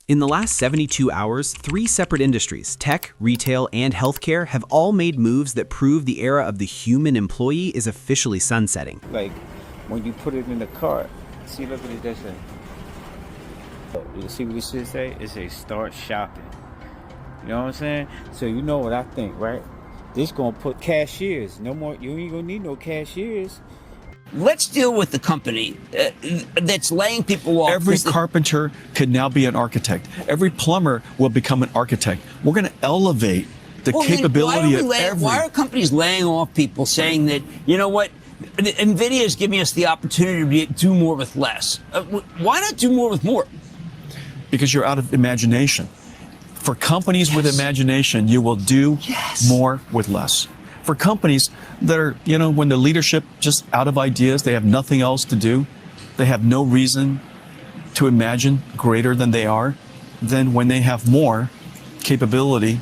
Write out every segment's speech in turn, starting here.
In the last 72 hours, 3 separate industries, tech, retail, and healthcare, have all made moves that prove the era of the human employee is officially sunsetting. Like when you put it in the cart, see, look at it this way. You see what this should say? It says start shopping. You know what I'm saying? So you know what I think, right? This gonna put cashiers. No more. You ain't gonna need no cashiers. Let's deal with the company that's laying people off. Every carpenter could now be an architect. Every plumber will become an architect. We're going to elevate the capability of every... Why are companies laying off people, saying that, you know what, NVIDIA is giving us the opportunity to do more with less? Why not do more with more? Because you're out of imagination. For companies with imagination, you will do more with less. For companies that are, when the leadership just out of ideas, they have nothing else to do, they have no reason to imagine greater than they are, then when they have more capability,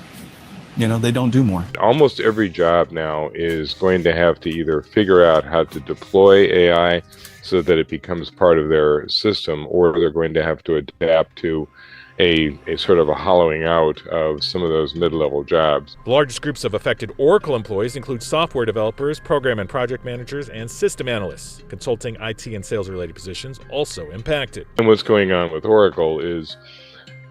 they don't do more. Almost every job now is going to have to either figure out how to deploy AI so that it becomes part of their system, or they're going to have to adapt to a sort of a hollowing out of some of those mid-level jobs. The largest groups of affected Oracle employees include software developers, program and project managers, and system analysts. Consulting, IT, and sales-related positions also impacted. And what's going on with Oracle is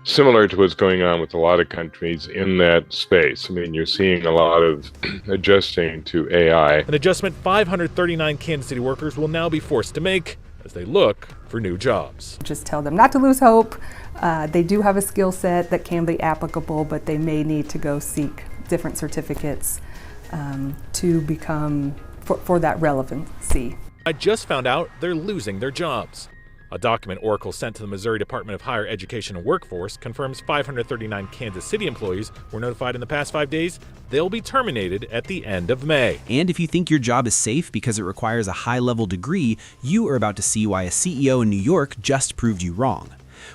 similar to what's going on with a lot of countries in that space. I mean, you're seeing a lot of adjusting to AI. An adjustment 539 Kansas City workers will now be forced to make as they look for new jobs. Just tell them not to lose hope. They do have a skill set that can be applicable, but they may need to go seek different certificates to become, for that relevancy. I just found out they're losing their jobs. A document Oracle sent to the Missouri Department of Higher Education and Workforce confirms 539 Kansas City employees were notified in the past 5 days they'll be terminated at the end of May. And if you think your job is safe because it requires a high-level degree, you are about to see why a CEO in New York just proved you wrong.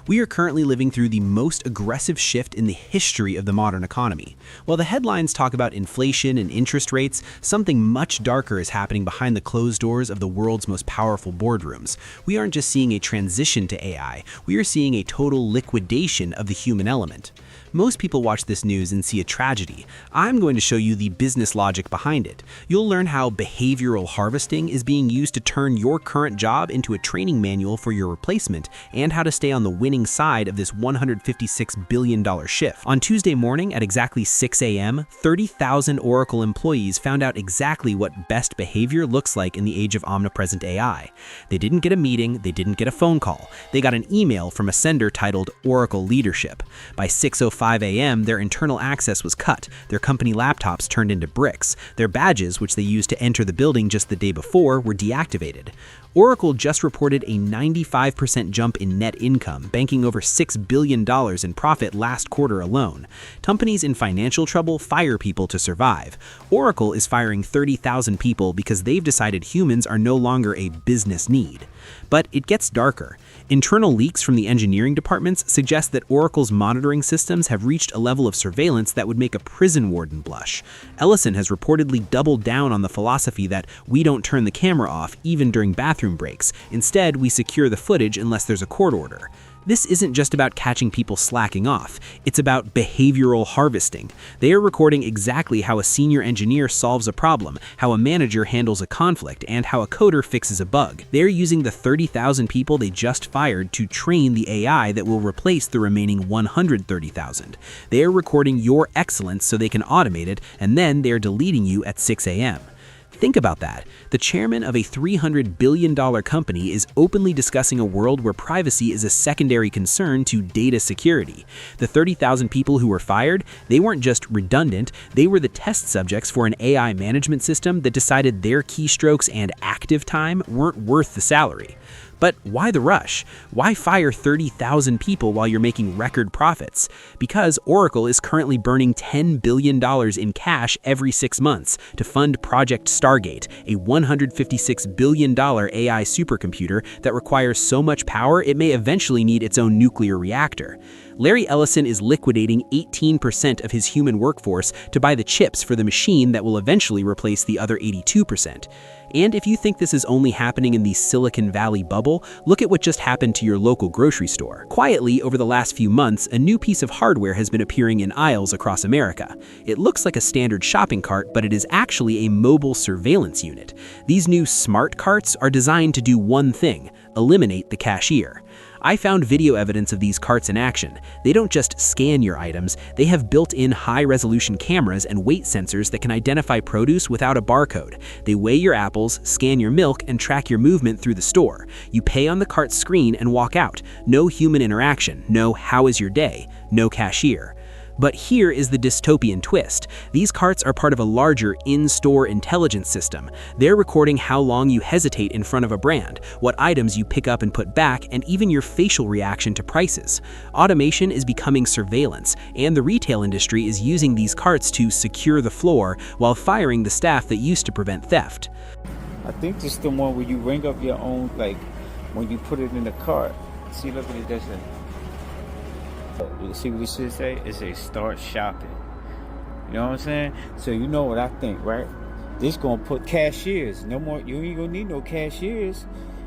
We are currently living through the most aggressive shift in the history of the modern economy. While the headlines talk about inflation and interest rates, something much darker is happening behind the closed doors of the world's most powerful boardrooms. We aren't just seeing a transition to AI, we are seeing a total liquidation of the human element. Most people watch this news and see a tragedy. I'm going to show you the business logic behind it. You'll learn how behavioral harvesting is being used to turn your current job into a training manual for your replacement, and how to stay on the winning side of this $156 billion shift. On Tuesday morning at exactly 6 a.m., 30,000 Oracle employees found out exactly what best behavior looks like in the age of omnipresent AI. They didn't get a meeting, they didn't get a phone call. They got an email from a sender titled Oracle Leadership. By 6:05 a.m., their internal access was cut, their company laptops turned into bricks, their badges, which they used to enter the building just the day before, were deactivated. Oracle just reported a 95% jump in net income, banking over $6 billion in profit last quarter alone. Companies in financial trouble fire people to survive. Oracle is firing 30,000 people because they've decided humans are no longer a business need. But it gets darker. Internal leaks from the engineering departments suggest that Oracle's monitoring systems have reached a level of surveillance that would make a prison warden blush. Ellison has reportedly doubled down on the philosophy that we don't turn the camera off even during bathroom breaks. Instead, we secure the footage unless there's a court order. This isn't just about catching people slacking off, it's about behavioral harvesting. They are recording exactly how a senior engineer solves a problem, how a manager handles a conflict, and how a coder fixes a bug. They are using the 30,000 people they just fired to train the AI that will replace the remaining 130,000. They are recording your excellence so they can automate it, and then they are deleting you at 6 a.m. Think about that. The chairman of a $300 billion company is openly discussing a world where privacy is a secondary concern to data security. The 30,000 people who were fired, they weren't just redundant, they were the test subjects for an AI management system that decided their keystrokes and active time weren't worth the salary. But why the rush? Why fire 30,000 people while you're making record profits? Because Oracle is currently burning $10 billion in cash every 6 months to fund Project Stargate, a $156 billion AI supercomputer that requires so much power it may eventually need its own nuclear reactor. Larry Ellison is liquidating 18% of his human workforce to buy the chips for the machine that will eventually replace the other 82%. And if you think this is only happening in the Silicon Valley bubble, look at what just happened to your local grocery store. Quietly, over the last few months, a new piece of hardware has been appearing in aisles across America. It looks like a standard shopping cart, but it is actually a mobile surveillance unit. These new smart carts are designed to do one thing: eliminate the cashier. I found video evidence of these carts in action. They don't just scan your items, they have built-in high-resolution cameras and weight sensors that can identify produce without a barcode. They weigh your apples, scan your milk, and track your movement through the store. You pay on the cart screen and walk out. No human interaction, no "how is your day," no cashier. But here is the dystopian twist. These carts are part of a larger in-store intelligence system. They're recording how long you hesitate in front of a brand, what items you pick up and put back, and even your facial reaction to prices. Automation is becoming surveillance, and the retail industry is using these carts to secure the floor while firing the staff that used to prevent theft. I think this is the one where you ring up your own, like, when you put it in the cart. See, look at it, that's it. You see what it should say? It says start shopping. You know what I'm saying? So you know what I think, right? This gonna put cashiers. No more, you ain't gonna need no cashiers.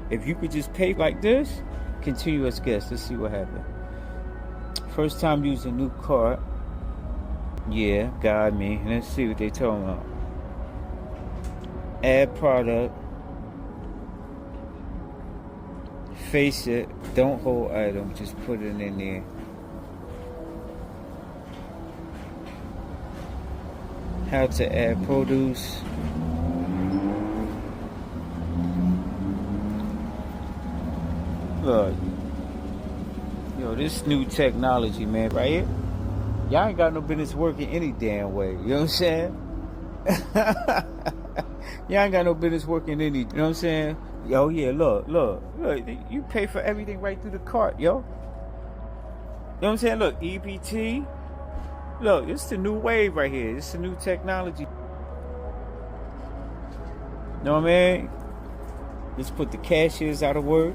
If you could just pay like this, continuous guess. Let's see what happens. First time using new cart. Yeah, got me. Let's see what they talking about. Add product. Face it. Don't hold item. Just put it in there. How to add produce. Look, yo, this new technology, man, right here. Y'all ain't got no business working any damn way. You know what I'm saying? Y'all ain't got no business working any. You know what I'm saying? Yo, yeah, look. You pay for everything right through the cart, yo. You know what I'm saying? Look, EBT. Look, it's the new wave right here. It's the new technology. Know what I mean? Let's put the cashiers out of work.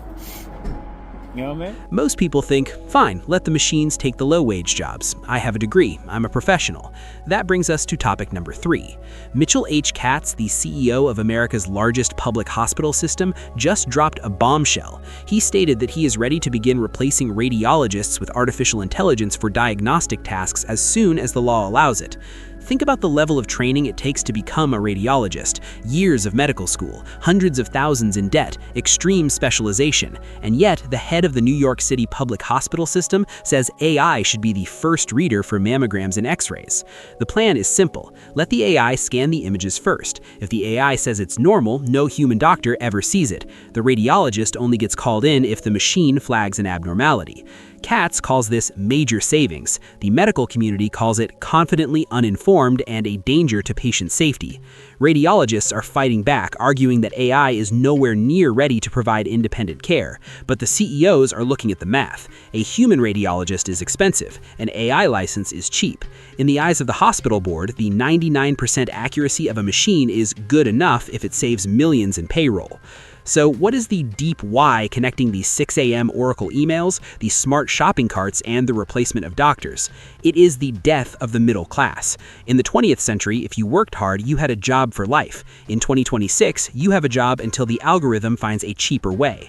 You know what I mean? Most people think, fine, let the machines take the low-wage jobs. I have a degree. I'm a professional. That brings us to topic number 3. Mitchell H. Katz, the CEO of America's largest public hospital system, just dropped a bombshell. He stated that he is ready to begin replacing radiologists with artificial intelligence for diagnostic tasks as soon as the law allows it. Think about the level of training it takes to become a radiologist. Years of medical school, hundreds of thousands in debt, extreme specialization. And yet, the head of the New York City public hospital system says AI should be the first reader for mammograms and x-rays. The plan is simple. Let the AI scan the images first. If the AI says it's normal, no human doctor ever sees it. The radiologist only gets called in if the machine flags an abnormality. Katz calls this major savings. The medical community calls it confidently uninformed and a danger to patient safety. Radiologists are fighting back, arguing that AI is nowhere near ready to provide independent care. But the CEOs are looking at the math. A human radiologist is expensive. An AI license is cheap. In the eyes of the hospital board, the 99% accuracy of a machine is good enough if it saves millions in payroll. So what is the deep why connecting the 6 a.m. Oracle emails, the smart shopping carts, and the replacement of doctors? It is the death of the middle class. In the 20th century, if you worked hard, you had a job for life. In 2026, you have a job until the algorithm finds a cheaper way.